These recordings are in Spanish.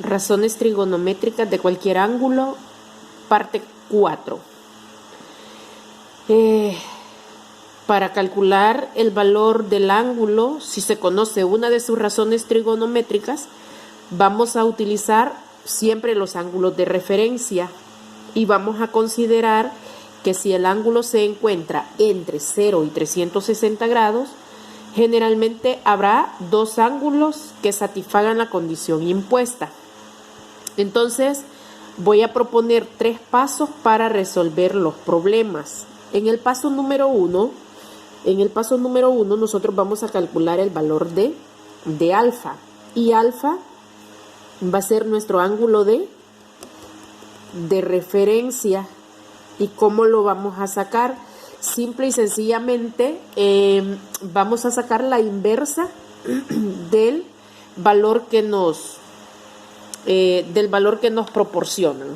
Razones trigonométricas de cualquier ángulo, parte 4. Para calcular el valor del ángulo, si se conoce una de sus razones trigonométricas, vamos a utilizar siempre los ángulos de referencia y vamos a considerar que si el ángulo se encuentra entre 0 y 360 grados, generalmente habrá dos ángulos que satisfagan la condición impuesta. Entonces, voy a proponer 3 pasos para resolver los problemas. En el paso número 1, nosotros vamos a calcular el valor de alfa. Y alfa va a ser nuestro ángulo de referencia. ¿Y cómo lo vamos a sacar? Simple y sencillamente vamos a sacar la inversa del valor que nos proporcionan.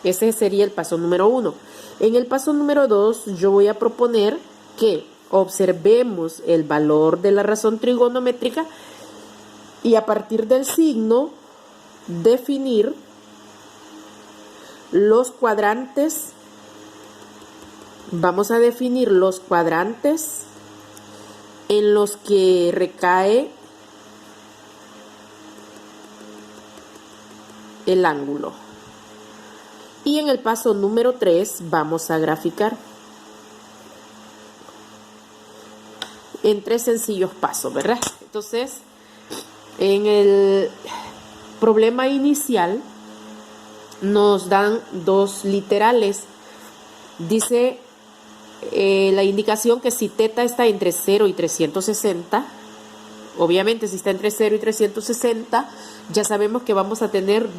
Ese sería el paso número 1. En el paso número 2 yo voy a proponer que observemos el valor de la razón trigonométrica y a partir del signo definir los cuadrantes. Vamos a definir los cuadrantes en los que recae el ángulo. Y en el paso número 3 vamos a graficar en 3 sencillos pasos, ¿verdad? Entonces, en el problema inicial nos dan 2 literales. Dice la indicación que si θ está entre 0 y 360, obviamente si está entre 0 y 360, ya sabemos que vamos a tener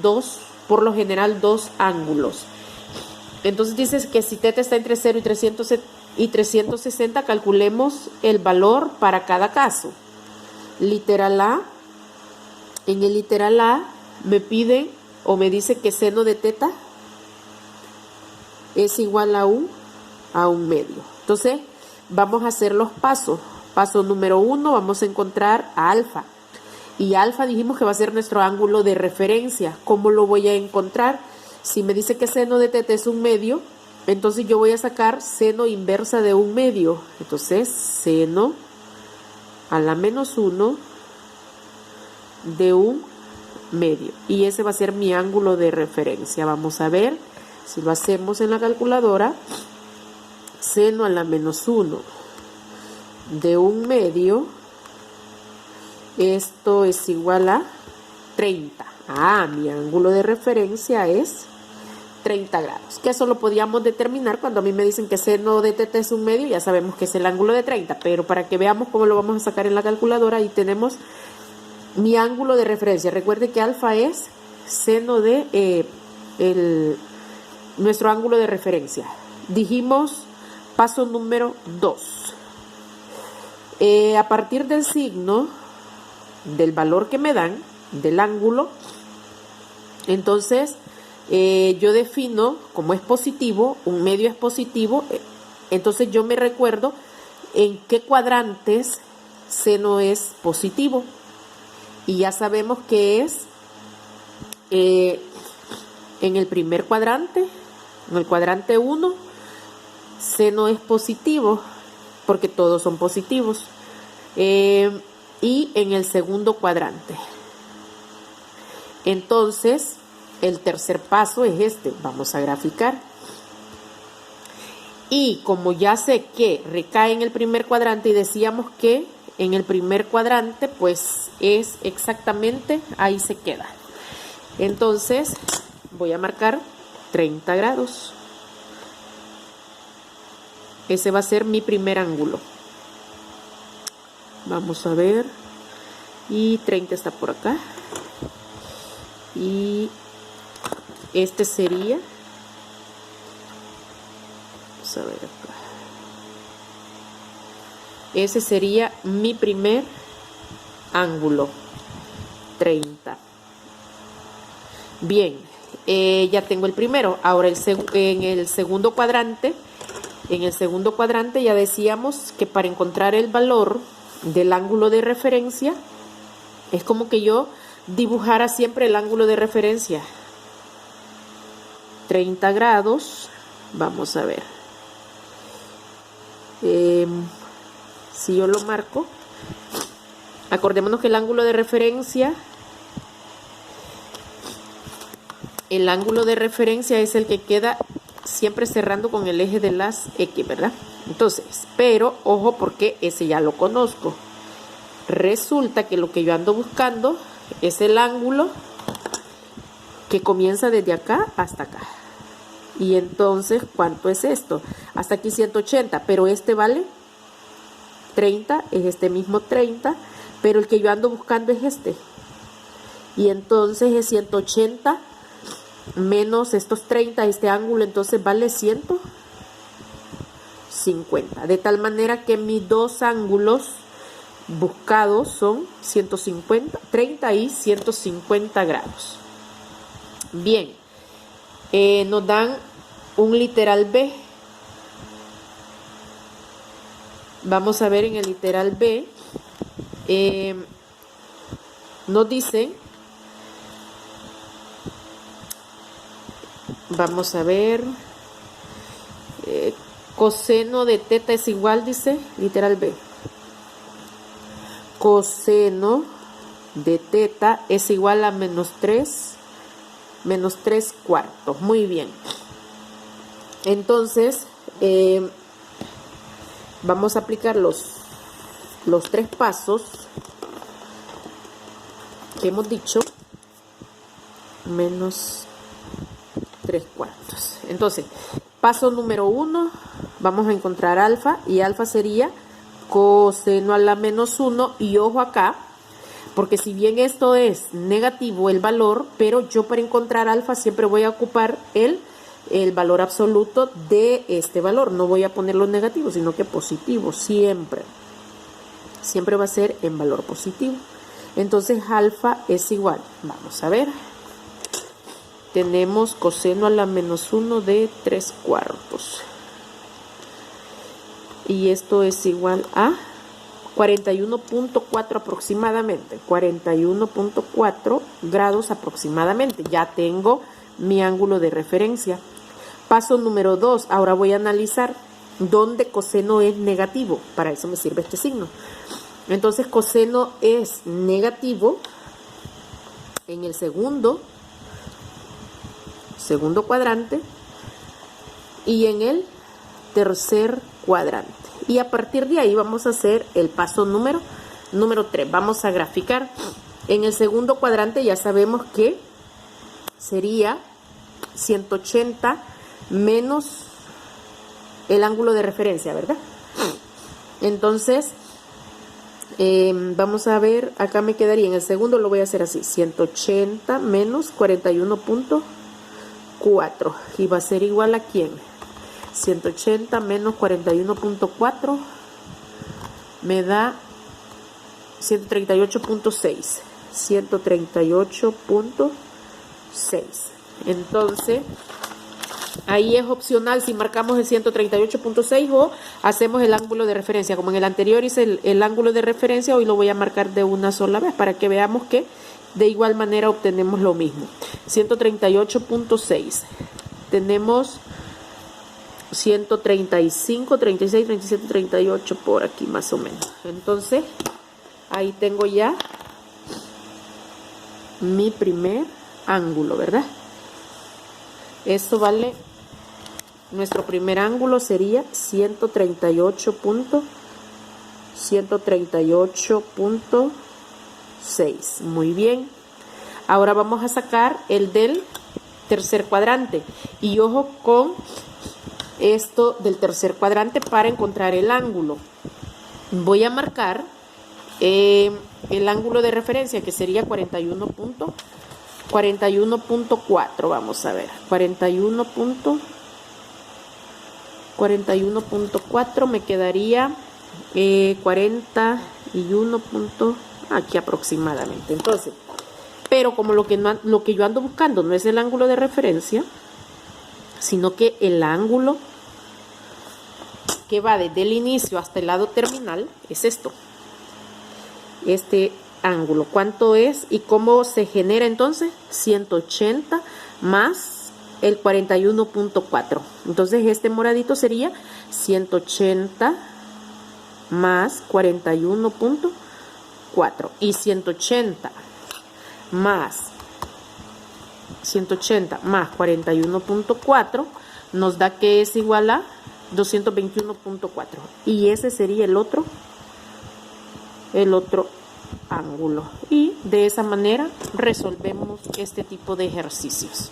por lo general dos ángulos. Entonces dice que si θ está entre 0 y 360, calculemos el valor para cada caso. Literal A. En el literal A me piden o me dice que seno de θ es igual a un medio. Entonces vamos a hacer los pasos. Paso número 1, vamos a encontrar a alfa. Y alfa dijimos que va a ser nuestro ángulo de referencia. ¿Cómo lo voy a encontrar? Si me dice que seno de θ es un medio, entonces yo voy a sacar seno inversa de un medio. Entonces seno a la menos 1 de un medio. Y ese va a ser mi ángulo de referencia. Vamos a ver si lo hacemos en la calculadora. Seno a la menos 1 de un medio. Esto es igual a 30. Mi ángulo de referencia es 30 grados. Que eso lo podíamos determinar cuando a mí me dicen que seno de θ es un medio. Ya sabemos que es el ángulo de 30. Pero para que veamos cómo lo vamos a sacar en la calculadora, ahí tenemos mi ángulo de referencia. Recuerde que alfa es seno de nuestro ángulo de referencia. Dijimos paso número 2. A partir del signo del valor que me dan del ángulo, entonces yo defino como es positivo, un medio es positivo, entonces yo me recuerdo en qué cuadrantes seno es positivo y ya sabemos que es en el primer cuadrante, en el cuadrante 1, seno es positivo porque todos son positivos. Y en el segundo cuadrante. Entonces, el tercer paso es este. Vamos a graficar. Y como ya sé que recae en el primer cuadrante y decíamos que en el primer cuadrante, pues es exactamente, ahí se queda. Entonces, voy a marcar 30 grados. Ese va a ser mi primer ángulo. Vamos a ver. Y 30 está por acá. Y este sería. Vamos a ver acá. Ese sería mi primer ángulo. 30. Bien. Ya tengo el primero. Ahora en el segundo cuadrante. En el segundo cuadrante ya decíamos que para encontrar el valor del ángulo de referencia es como que yo dibujara siempre el ángulo de referencia. 30 grados. Vamos a ver. Si yo lo marco, acordémonos que el ángulo de referencia es el que queda siempre cerrando con el eje de las X, ¿verdad? Entonces, pero ojo porque ese ya lo conozco. Resulta que lo que yo ando buscando es el ángulo que comienza desde acá hasta acá. Y entonces, ¿cuánto es esto? Hasta aquí 180, pero este vale 30, es este mismo 30, pero el que yo ando buscando es este. Y entonces es 180 menos estos 30, este ángulo entonces vale 150. De tal manera que mis dos ángulos buscados son 150, 30 y 150 grados. Bien, nos dan un literal B. Vamos a ver en el literal B. Nos dicen, vamos a ver, coseno de teta es igual, dice, literal B. Coseno de teta es igual a menos 3 cuartos. Muy bien. Entonces, vamos a aplicar los 3 pasos que hemos dicho. Menos 3 cuartos. Entonces, paso número 1, vamos a encontrar alfa, y alfa sería coseno a la menos 1, y ojo acá, porque si bien esto es negativo el valor, pero yo para encontrar alfa siempre voy a ocupar el valor absoluto de este valor, no voy a ponerlo negativo, sino que positivo, siempre va a ser en valor positivo. Entonces alfa es igual, vamos a ver, tenemos coseno a la menos 1 de 3 cuartos. Y esto es igual a 41.4 aproximadamente. 41.4 grados aproximadamente. Ya tengo mi ángulo de referencia. Paso número 2. Ahora voy a analizar dónde coseno es negativo. Para eso me sirve este signo. Entonces coseno es negativo en el segundo cuadrante y en el tercer cuadrante. Y a partir de ahí vamos a hacer el paso número 3. Vamos a graficar. En el segundo cuadrante ya sabemos que sería 180 menos el ángulo de referencia, ¿verdad? Entonces, vamos a ver, acá me quedaría, en el segundo lo voy a hacer así, 180 menos 41.4. Y va a ser igual a ¿quién? 180 menos 41.4 me da 138.6. 138.6. Entonces, ahí es opcional si marcamos el 138.6 o hacemos el ángulo de referencia. Como en el anterior hice el ángulo de referencia, hoy lo voy a marcar de una sola vez para que veamos que de igual manera obtenemos lo mismo. 138.6. Tenemos 135, 36, 37, 38 por aquí más o menos. Entonces, ahí tengo ya mi primer ángulo, ¿verdad? Eso vale, nuestro primer ángulo sería 138.6. Muy bien. Ahora vamos a sacar el del tercer cuadrante. Y ojo con esto del tercer cuadrante para encontrar el ángulo. Voy a marcar el ángulo de referencia, que sería 41.4. Vamos a ver, 41.4 me quedaría 41 aquí aproximadamente. Entonces, pero como lo que yo ando buscando no es el ángulo de referencia, sino que el ángulo que va desde el inicio hasta el lado terminal es esto. Este ángulo. ¿Cuánto es y cómo se genera entonces? 180 más el 41.4. Entonces este moradito sería 180 más 41.4. Y 180 más 41.4 nos da que es igual a 221.4. Y ese sería el otro ángulo. Y de esa manera resolvemos este tipo de ejercicios.